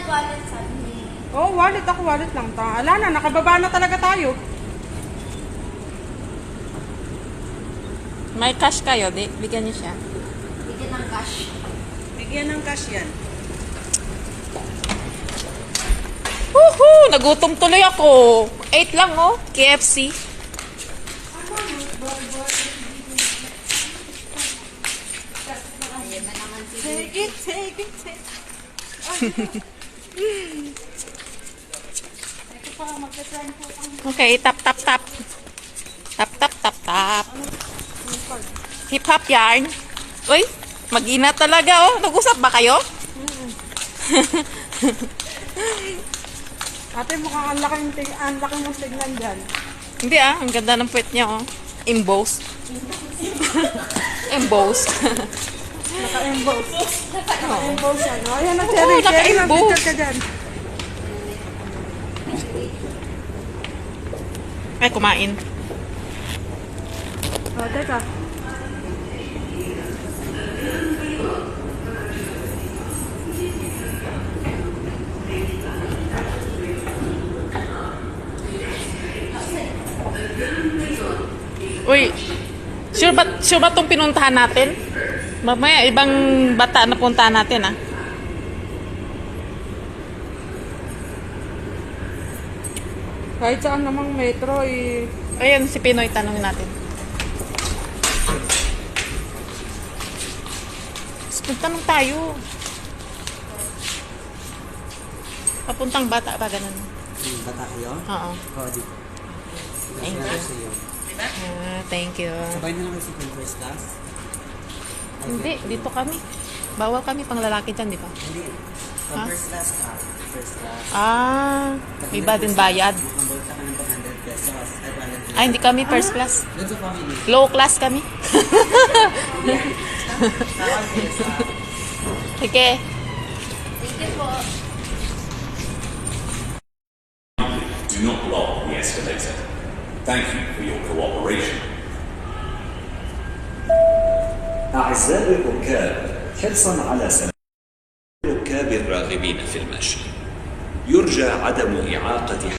wallet sabi niya. Oh, wallet ako, wallet lang. Ala na, nakababa na talaga tayo. May cash kayo, di? Bigyan niyo siya. Bigyan ng cash. Bigyan ng cash yan. Woohoo! Nagutom tuloy ako. 8 lang, oh. KFC. Ayan na naman si Take it, take it, take it. Ito pa, magka-try po ang... Okay, tap, tap, tap. Tap, tap, tap, tap. Hip-hop yarn. Uy, mag-ina talaga, oh. Nag-usap ba kayo? Ate, mukhang ang laki mong tignan dyan. Hindi ah, ang ganda ng puwet niya, oh. Embossed. Embossed. Naka-emboss. Naka-emboss yan. Oh, ayan na, Cherry. Oo, Cherry, naka-emboss. mag-picture ka dyan. Ay, kumain. Oh, teka. Uy, sure ba itong pinuntahan natin? Mamaya, ibang bata na puntahan natin, ah. Kahit saan namang metro, eh. Ayan, si Pinoy, tanongin natin. Tanong tayo. Papuntang bata ba, ganun? Bata kayo? Oo. Oo, dito. Thank you. Sa iyo. Thank you. Sabay na lang kayo sa first class? Hindi, dito kami. Bawal kami pang lalaki dyan, di ba? Hindi. Ha? First class ka. First class. Ah, may ba din bayad? Mambol ka ng 200 pesos. 500 Ay, hindi kami first class. Doon sa family. Low class kami. Okay. Thank you po. Do not block the escalator. Thank you for your cooperation. أعزائي الركاب، حرصا على سلامة الركاب الراغبين في المشي. يرجى عدم إعاقة